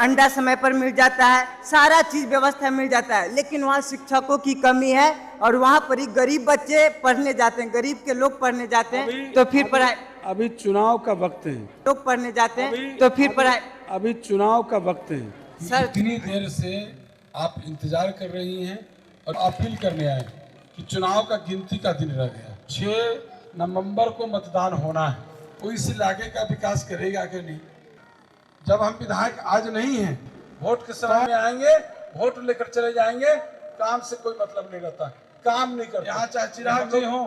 अंडा समय पर मिल जाता है, सारा चीज व्यवस्था मिल जाता है, लेकिन वहाँ शिक्षकों की कमी है और वहाँ पर ही गरीब बच्चे पढ़ने जाते हैं, गरीब के लोग पढ़ने जाते हैं तो फिर पढ़ाई, अभी चुनाव का वक्त है, लोग पढ़ने जाते हैं तो फिर पढ़ाई। अभी चुनाव का वक्त है। सर इतनी देर से आप इंतजार कर रही हैं और अपील करने आए कि चुनाव का गिनती का दिन रह गया। 6 नवंबर को मतदान होना है। कोई इस इलाके का विकास करेगा कि नहीं? जब हम विधायक आज नहीं हैं, वोट के समय में आएंगे, वोट लेकर चले जाएंगे, काम से कोई मतलब नहीं रहता, काम नहीं करते। यहाँ चाहे चिराग जी हो,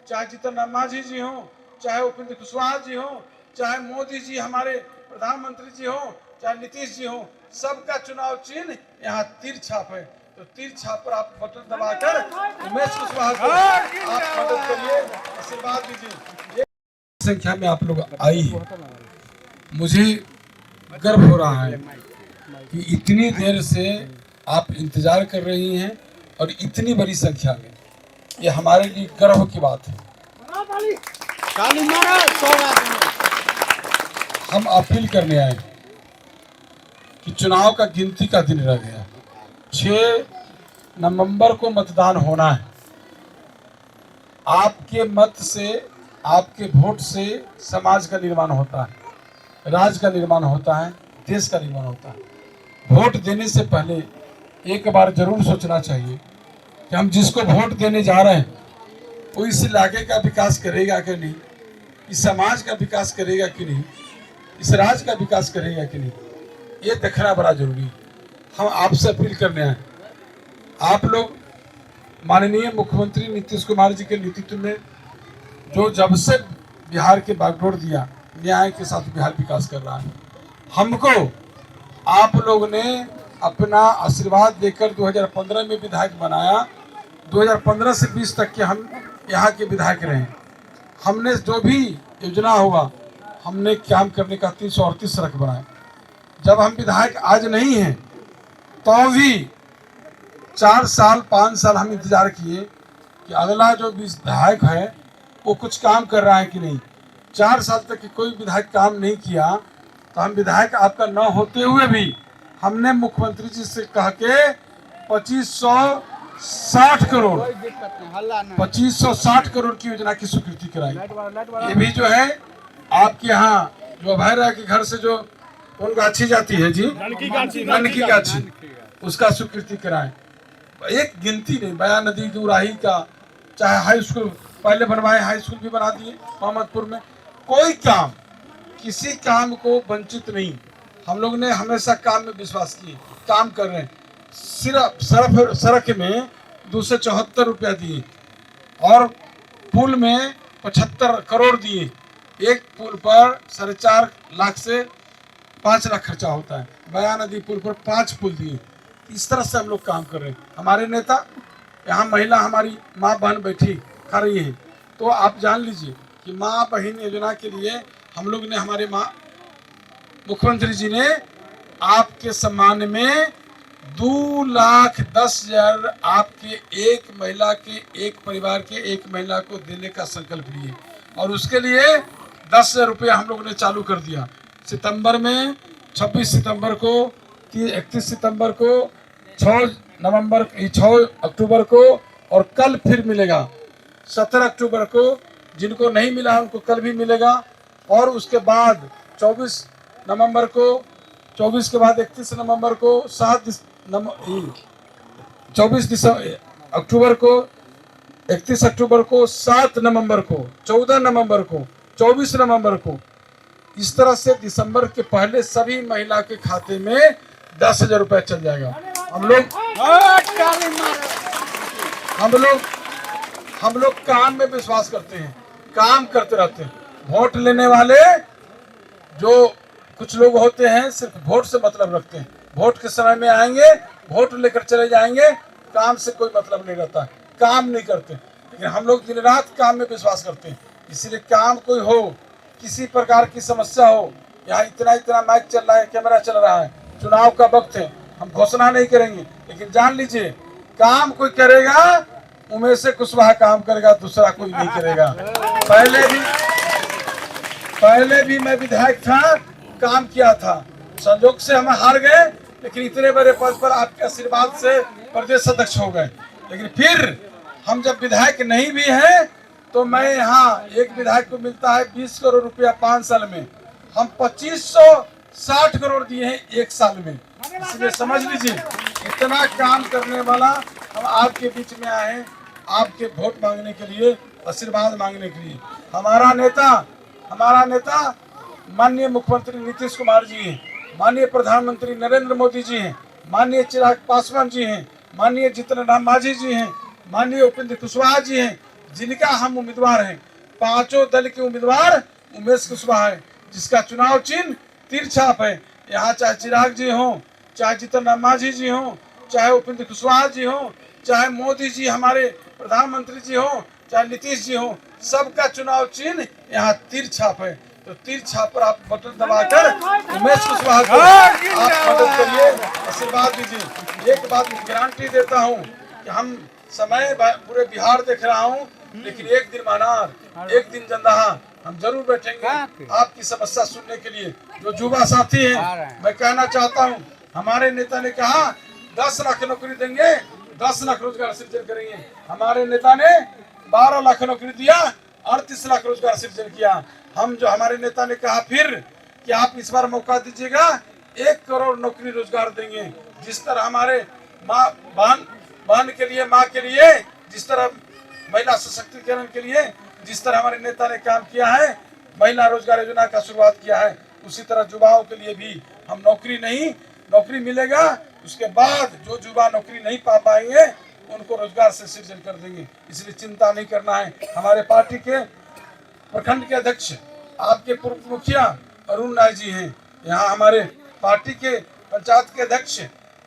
चाहे जीतन मांझी जी हो, चाहे उपेंद्र कुशवाहा जी हो, चाहे मोदी जी हमारे प्रधानमंत्री जी हो, चाहे नीतीश जी हो, सबका चुनाव चिन्ह यहाँ तीर छाप है। तो तीर छाप पर आप बटन दबाकर उमेश कुशवाहा को आप मदद करिए, आशीर्वाद दीजिए। संख्या में आप लोग आई है, मुझे गर्व हो रहा है कि इतनी देर से आप इंतजार कर रही हैं और इतनी बड़ी संख्या में, ये हमारे लिए गर्व की बात है। हम अपील करने आए कि चुनाव का गिनती का दिन रह गया। 6 नवंबर को मतदान होना है। आपके मत से, आपके वोट से समाज का निर्माण होता है, राज्य का निर्माण होता है, देश का निर्माण होता है। वोट देने से पहले एक बार जरूर सोचना चाहिए कि हम जिसको वोट देने जा रहे हैं वो इस इलाके का विकास करेगा कि नहीं, इस समाज का विकास करेगा कि नहीं, इस राज्य का विकास करेगा कि नहीं, ये देखना बड़ा जरूरी है। हम आपसे अपील करने आए, आप लोग माननीय मुख्यमंत्री नीतीश कुमार जी के नेतृत्व में जो जब से बिहार के बागडोर दिया, न्याय के साथ बिहार विकास कर रहा है। हमको आप लोग ने अपना आशीर्वाद देकर 2015 में विधायक बनाया, 2015 से 20 तक के हम यहाँ के विधायक रहे। हमने जो भी योजना हुआ, हमने काम करने का 338 सड़क बनाए। जब हम विधायक आज नहीं हैं तो भी 4 साल 5 साल हम इंतजार किए कि अगला जो विधायक है वो कुछ काम कर रहा है कि नहीं। 4 साल तक कोई विधायक काम नहीं किया, तो हम विधायक आपका न होते हुए भी हमने मुख्यमंत्री जी से कह के 2560 करोड़ 2560 करोड़ की योजना की स्वीकृति कराई। ये भी जो है आपके यहाँ जो भैरा के घर से जो कौन गाछी जाती है जी, ननकी गाछी, उसका स्वीकृति कराए। एक गिनती नहीं, बया नदी की उराही का, चाहे हाई स्कूल पहले बनवाए, हाई स्कूल भी बना दिए मोहम्मदपुर में। कोई काम, किसी काम को वंचित नहीं। हम लोग ने हमेशा काम में विश्वास किए, काम कर रहे हैं। सिर्फ सड़क में 274 रुपया दिए और पुल में 75 करोड़ दिए। एक पुल पर 4.5 लाख से 5 लाख खर्चा होता है। बया नदी पुल पर 5 पुल दिए। इस तरह से हम लोग काम कर रहे हैं। हमारे नेता, यहाँ महिला हमारी माँ बहन बैठी खा रही है, तो आप जान लीजिए कि माँ बहन योजना के लिए हम लोग ने, हमारे मुख्यमंत्री जी ने आपके सम्मान में 2,10,000 आपके एक महिला के, एक परिवार के एक महिला को देने का संकल्प लिए और उसके लिए 10,000 रुपया हम लोग ने चालू कर दिया। सितंबर में 26 सितंबर को, 31 सितंबर को, 6 अक्टूबर को और कल फिर मिलेगा 17 अक्टूबर को। जिनको नहीं मिला उनको कल भी मिलेगा और उसके बाद 24 नवंबर को, 24 के बाद 31 नवंबर को, 24 अक्टूबर को, 31 अक्टूबर को, 7 नवंबर को, 14 नवंबर को, 24 नवंबर को। इस तरह से दिसंबर के पहले सभी महिला के खाते में 10,000 रुपया चल जाएगा। हम लोग काम में विश्वास करते हैं, काम करते रहते हैं। वोट लेने वाले जो कुछ लोग होते हैं सिर्फ वोट से मतलब रखते हैं, वोट के समय में आएंगे, वोट लेकर चले जाएंगे, काम से कोई मतलब नहीं रहता, काम नहीं करते। लेकिन हम लोग दिन रात काम में विश्वास करते हैं। इसीलिए काम कोई हो, किसी प्रकार की समस्या हो, यहाँ इतना माइक चल रहा है, कैमरा चल रहा है, चुनाव का वक्त है, हम घोषणा नहीं करेंगे, लेकिन जान लीजिए काम कोई करेगा, उमेश कुशवाहा काम करेगा, दूसरा कोई नहीं करेगा। पहले भी मैं विधायक था, काम किया था, संयोग से हम हार गए, लेकिन इतने बड़े पद पर आपके आशीर्वाद से प्रदेश अध्यक्ष हो गए। लेकिन फिर हम जब विधायक नहीं भी हैं तो मैं यहाँ एक विधायक को मिलता है 20 करोड़ रुपया 5 साल में, हम 2560 करोड़ दिए हैं 1 साल में। इसलिए समझ लीजिए इतना काम करने वाला हम आपके बीच में आए हैं, आपके वोट मांगने के लिए, आशीर्वाद मांगने के लिए। हमारा नेता माननीय मुख्यमंत्री नीतीश कुमार जी हैं, माननीय प्रधानमंत्री नरेंद्र मोदी जी हैं, माननीय चिराग पासवान जी हैं, माननीय जीतन राम मांझी जी हैं, माननीय उपेंद्र कुशवाहा जी हैं, जिनका हम उम्मीदवार हैं। पांचों दल के उम्मीदवार उमेश कुशवाहा है, जिसका चुनाव चिन्ह तीर छाप है। यहाँ चाहे चिराग जी हो, चाहे जीतन राम मांझी जी हो, चाहे उपेंद्र कुशवाहा जी हो, चाहे मोदी जी हमारे प्रधानमंत्री जी हो, चाहे नीतीश जी हो, सबका चुनाव चिन्ह यहाँ तीर छाप है। तो तीर छाप पर आप बटन दबाकर उमेश कुशवाहा को आप मदद करिए, आशीर्वाद दीजिए। एक बात गारंटी देता हूँ कि हम समय पूरे बिहार देख रहा हूँ, लेकिन एक दिन मानार, एक दिन जंदहा हम जरूर बैठेंगे आपकी समस्या सुनने के लिए। जो युवा साथी हैं, मैं कहना चाहता हूँ, हमारे नेता ने कहा 10 लाख नौकरी देंगे, 10 लाख रोजगार सृजन करेंगे। हमारे नेता ने 12 लाख नौकरी दिया, 38 लाख रोजगार सृजन किया। हमारे नेता ने कहा फिर कि आप इस बार मौका दीजिएगा, 1 करोड़ नौकरी रोजगार देंगे। जिस तरह हमारे बहन के लिए, माँ के लिए, जिस तरह महिला सशक्तिकरण के लिए जिस तरह हमारे नेता ने काम किया है, महिला रोजगार योजना का शुरुआत किया है, उसी तरह युवाओं के लिए भी हम नौकरी मिलेगा। उसके बाद जो युवा नौकरी नहीं पा पाएंगे उनको रोजगार से सृजन कर देंगे। इसलिए चिंता नहीं करना है। हमारे पार्टी के प्रखंड के अध्यक्ष, आपके पूर्व मुखिया अरुण राय जी हैं, यहाँ हमारे पार्टी के पंचायत के अध्यक्ष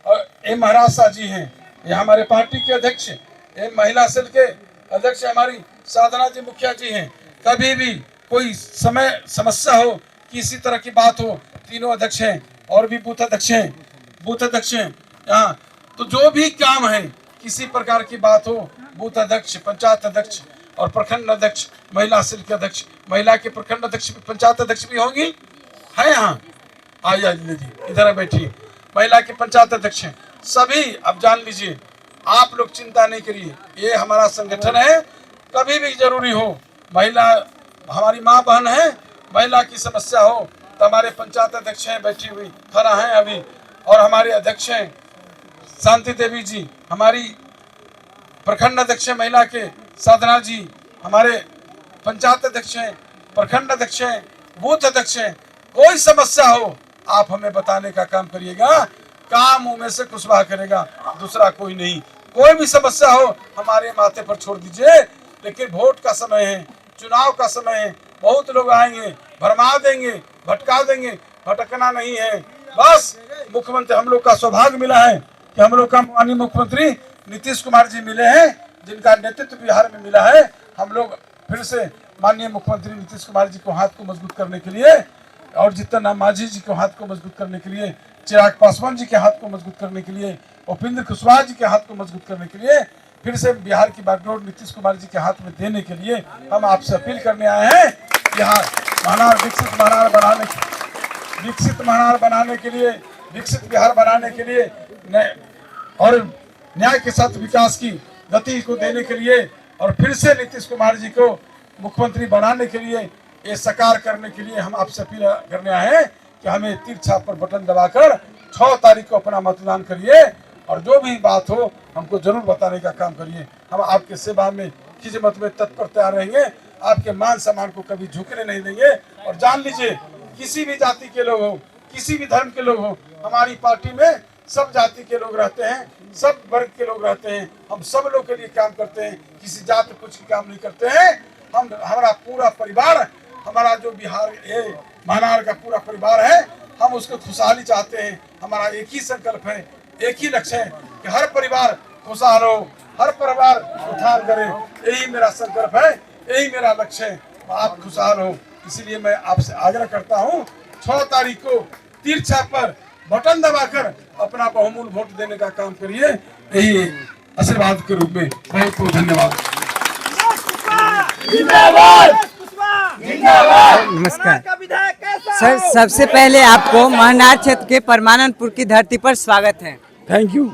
और एम महाराज जी हैं, यहाँ हमारे पार्टी के अध्यक्ष एम महिला सेल के अध्यक्ष हमारी साधना जी मुखिया जी हैं। कभी भी कोई समस्या हो, किसी तरह की बात हो, तीनों अध्यक्ष हैं और भी बूथ अध्यक्ष हैं यहाँ। तो जो भी काम है, किसी प्रकार की बात हो, बूथ अध्यक्ष, पंचायत अध्यक्ष और प्रखंड अध्यक्ष, महिला सेल के अध्यक्ष, महिला के प्रखंड अध्यक्ष, पंचायत अध्यक्ष भी होंगी, है यहाँ आइए जी, इधर बैठिए। महिला के पंचायत अध्यक्ष हैं सभी। अब जान लीजिए, आप लोग चिंता नहीं करिए, ये हमारा संगठन है। कभी भी जरूरी हो, महिला हमारी माँ बहन है, महिला की समस्या हो तो हमारे पंचायत अध्यक्ष हैं, बैठी हुई खड़ा हैं अभी, और हमारे अध्यक्ष हैं शांति देवी जी, हमारी प्रखंड अध्यक्ष है महिला के साधना जी, हमारे पंचायत अध्यक्ष हैं, प्रखंड अध्यक्ष हैं, बूथ अध्यक्ष हैं। कोई समस्या हो आप हमें बताने का काम करिएगा, काम उमेश कुशवाहा करेगा, दूसरा कोई नहीं। कोई भी समस्या हो हमारे माथे पर छोड़ दीजिए। लेकिन वोट का समय है, चुनाव का समय है, बहुत लोग आएंगे, भरमा देंगे, भटका देंगे, भटकना नहीं है। बस मुख्यमंत्री, हम लोग का सौभाग्य मिला है कि हम लोग का माननीय मुख्यमंत्री नीतीश कुमार जी मिले हैं, जिनका नेतृत्व बिहार में मिला है। हम लोग फिर से माननीय मुख्यमंत्री नीतीश कुमार जी को हाथ को मजबूत करने के लिए, और जीतन राम मांझी जी को हाथ को मजबूत करने के लिए, चिराग पासवान जी के हाथ को मजबूत करने के लिए, उपेंद्र कुशवाहा जी के हाथ को मजबूत करने के लिए, फिर से बिहार की बागडोर नीतीश कुमार जी के हाथ में देने के लिए हम आपसे अपील करने आए हैं। बिहार विकसित महारार बनाने के लिए, विकसित बिहार बनाने के लिए और न्याय के साथ विकास की गति को देने के लिए, और फिर से नीतीश कुमार जी को मुख्यमंत्री बनाने के लिए, ये साकार करने के लिए हम आपसे अपील करने आए हैं कि हमें तीर छाप पर बटन दबाकर 6 तारीख को अपना मतदान करिए, और जो भी बात हो हमको जरूर बताने का काम करिए। हम आपके सेवा में खिदमत में तत्पर तैयार रहेंगे, आपके मान सम्मान को कभी झुकने नहीं देंगे। और जान लीजिए, किसी भी जाति के लोग हो, किसी भी धर्म के लोग हो, हमारी पार्टी में सब जाति के लोग रहते हैं, सब वर्ग के लोग रहते हैं। हम सब लोग के लिए काम करते हैं, किसी जाति कुछ की काम नहीं करते हैं। हमारा पूरा परिवार, हमारा जो बिहार महानार का पूरा परिवार है, हम उसको खुशहाली चाहते हैं। हमारा एक ही संकल्प है, एक ही लक्ष्य है कि हर परिवार खुशहाल हो, हर परिवार उत्थान करे। यही मेरा संकल्प है, यही मेरा लक्ष्य है, आप खुशहाल हो। इसलिए मैं आपसे आग्रह करता हूँ, 6 तारीख को तीर छाप पर बटन दबाकर अपना बहुमूल्य वोट देने का काम करिए। यही आशीर्वाद के रूप में बहुत बहुत धन्यवाद। नमस्कार सर, सबसे पहले आपको महनार क्षेत्र के परमानंदपुर की धरती पर स्वागत है। Thank you.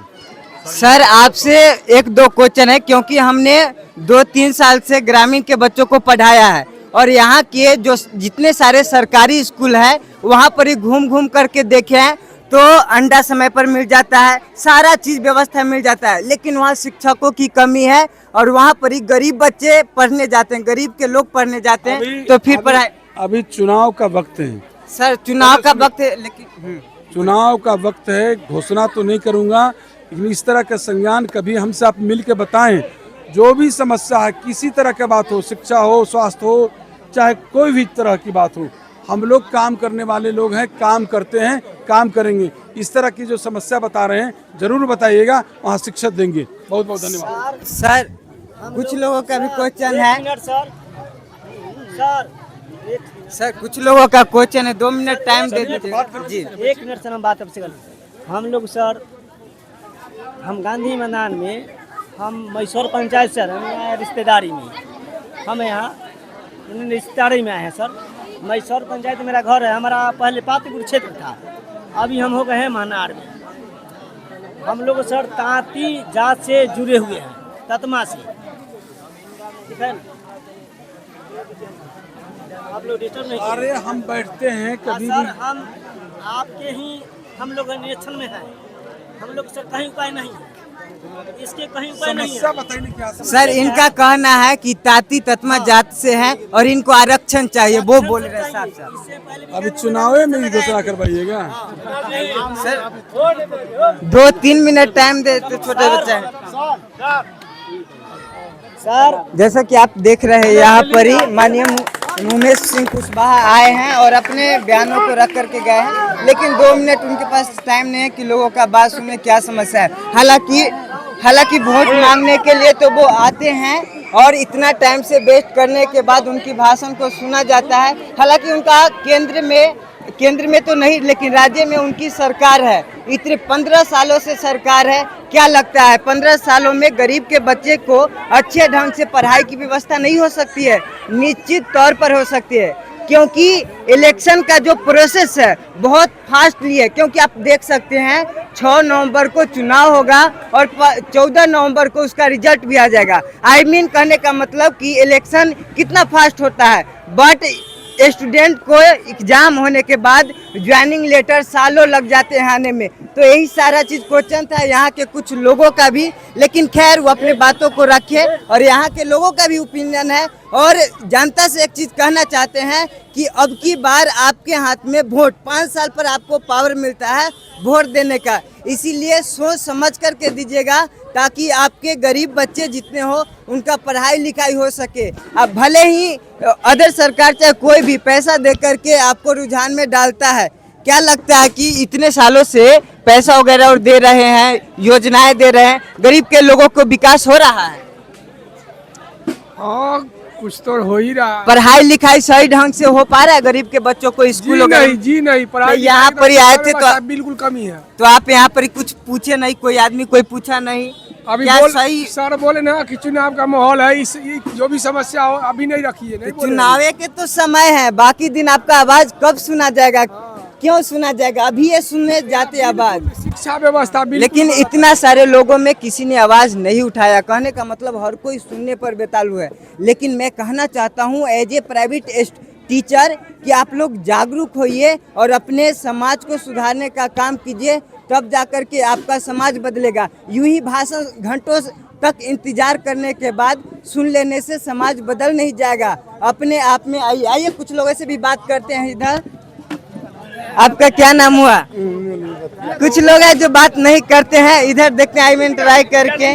सर, आपसे एक दो क्वेश्चन है, क्योंकि हमने 2-3 साल से ग्रामीण के बच्चों को पढ़ाया है और यहाँ के जो जितने सारे सरकारी स्कूल है वहाँ पर ही घूम घूम करके देखे हैं, तो अंडा समय पर मिल जाता है, सारा चीज व्यवस्था मिल जाता है, लेकिन वहाँ शिक्षकों की कमी है और वहाँ पर ही गरीब बच्चे पढ़ने जाते हैं, गरीब के लोग पढ़ने जाते हैं, तो फिर पढ़ाई। अभी चुनाव का वक्त है सर, चुनाव का वक्त है, लेकिन चुनाव का वक्त है, घोषणा तो नहीं करूंगा, लेकिन इस तरह का संज्ञान कभी हमसे आप मिल के बताएं। जो भी समस्या है, किसी तरह की बात हो, शिक्षा हो, स्वास्थ्य हो, चाहे कोई भी तरह की बात हो, हम लोग काम करने वाले लोग हैं, काम करते हैं, काम करेंगे। इस तरह की जो समस्या बता रहे हैं जरूर बताइएगा, वहाँ शिक्षा देंगे। बहुत बहुत धन्यवाद। सर, कुछ लोगों का भी क्वेश्चन है। सर, कुछ लोगों का क्वेश्चन है, 2 मिनट टाइम दे दीजिए जी। 1 मिनट सर, हम बात आपसे कर। हम लोग सर, हम गांधी मैदान में, हम मैसूर पंचायत सर, हम यहाँ रिश्तेदारी में, हम यहाँ रिश्तेदारी में आए हैं सर। मैसूर पंचायत मेरा घर है, हमारा पहले पातीपुर क्षेत्र था, अभी हम हो गए हैं महनार में। हम लोग सर तांती जात से जुड़े हुए हैं, ततमा से, ठीक है। आप लोग डिस्टर्ब नहीं। अरे हम बैठते हैं कभी सर, भी। हम आपके ही हम लोग निरीक्षण में हैं, हम लोग सर कहीं उपाय नहीं है, इसके कहीं उपाय नहीं समस्या है। बताइए क्या समस्या? सर, इनका कहना है कि ताती ततमा जात से हैं और इनको आरक्षण चाहिए, वो बोल रहे हैं साहब। इससे पहले अभी चुनाव में ही घोषणा करवाइएगा। सर, 2-3 मिनट टाइम दे, तो छोटे बच्चे हैं। सर, जैसा कि आप देख रहे हैं, यहाँ पर ही माननीय उमेश सिंह कुशवाहा आए हैं और अपने बयानों को रख करके गए हैं, लेकिन 2 मिनट उनके पास टाइम नहीं है कि लोगों का बात सुने क्या समस्या है। हालांकि वोट मांगने के लिए तो वो आते हैं और इतना टाइम से वेस्ट करने के बाद उनकी भाषण को सुना जाता है। हालांकि उनका केंद्र में तो नहीं, लेकिन राज्य में उनकी सरकार है, इतने 15 सालों से सरकार है। क्या लगता है 15 सालों में गरीब के बच्चे को अच्छे ढंग से पढ़ाई की व्यवस्था नहीं हो सकती है? निश्चित तौर पर हो सकती है, क्योंकि इलेक्शन का जो प्रोसेस है बहुत फास्टली है। क्योंकि आप देख सकते हैं 6 नवंबर को चुनाव होगा और 14 नवंबर को उसका रिजल्ट भी आ जाएगा। कहने का मतलब कि इलेक्शन कितना फास्ट होता है, बट स्टूडेंट को एग्जाम होने के बाद ज्वाइनिंग लेटर सालों लग जाते हैं आने में। तो यही सारा चीज क्वेश्चन था यहाँ के कुछ लोगों का भी, लेकिन खैर वो अपने बातों को रखे और यहाँ के लोगों का भी ओपिनियन है। और जनता से एक चीज कहना चाहते हैं कि अब की बार आपके हाथ में वोट, 5 साल पर आपको पावर मिलता है वोट देने का, इसीलिए सोच समझ करके दीजिएगा, ताकि आपके गरीब बच्चे जितने हो उनका पढ़ाई लिखाई हो सके। अब भले ही अदर सरकार चाहे कोई भी पैसा दे करके आपको रुझान में डालता है, क्या लगता है कि इतने सालों से पैसा वगैरह और दे रहे हैं, योजनाएं दे रहे हैं, गरीब के लोगों को विकास हो रहा है? हाँ, कुछ तो हो ही रहा है। पढ़ाई लिखाई सही ढंग से हो पा रहा है गरीब के बच्चों को? स्कूल जी नहीं, पढ़ाई तो यहाँ पर ही आए थे तो बिल्कुल कमी है। तो आप यहाँ पर कुछ पूछे नहीं, कोई आदमी कोई पूछा नहीं? अभी क्या बोल सही सर बोले ना कि चुनाव का माहौल है, ये जो भी समस्या हो अभी नहीं रखी है, नहीं बोले। चुनावे के तो समय है, बाकी दिन आपका आवाज कब सुना जाएगा? क्यों सुना जाएगा? अभी ये सुनने जाते आवाज। शिक्षा व्यवस्था लेकिन इतना सारे लोगों में किसी ने आवाज नहीं उठाया। कहने का मतलब हर कोई सुनने पर बेतालू है। लेकिन मैं कहना चाहता हूँ एज ए प्राइवेट टीचर कि आप लोग जागरूक होइए और अपने समाज को सुधारने का काम कीजिए, तब जाकर के आपका समाज बदलेगा। यूं ही भाषण घंटों तक इंतजार करने के बाद सुन लेने से समाज बदल नहीं जाएगा। अपने आप में आइए कुछ लोगों से भी बात करते हैं। इधर आपका क्या नाम हुआ? कुछ लोग हैं जो बात नहीं करते हैं, इधर देखते हैं, आई में ट्राई करके।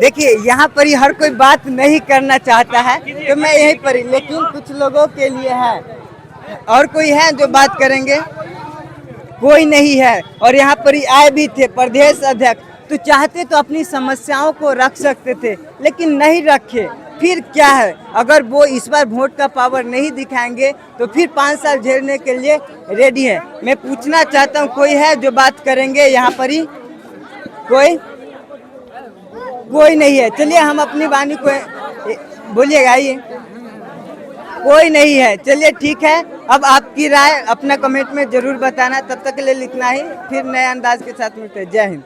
देखिए यहाँ पर ही हर कोई बात नहीं करना चाहता है, तो मैं यहीं पर ही, लेकिन कुछ लोगों के लिए है। और कोई है जो बात करेंगे? कोई नहीं है। और यहाँ पर ही आए भी थे प्रदेश अध्यक्ष, तो चाहते तो अपनी समस्याओं को रख सकते थे, लेकिन नहीं रखे। फिर क्या है, अगर वो इस बार वोट का पावर नहीं दिखाएंगे तो फिर 5 साल झेलने के लिए रेडी है। मैं पूछना चाहता हूँ, कोई है जो बात करेंगे यहाँ पर ही? कोई नहीं है। चलिए हम अपनी वाणी को बोलिएगा। आइए, कोई नहीं है। चलिए ठीक है, अब आपकी राय अपना कमेंट में जरूर बताना। तब तक के लिए इतना ही, फिर नए अंदाज के साथ मिलते हैं। जय हिंद।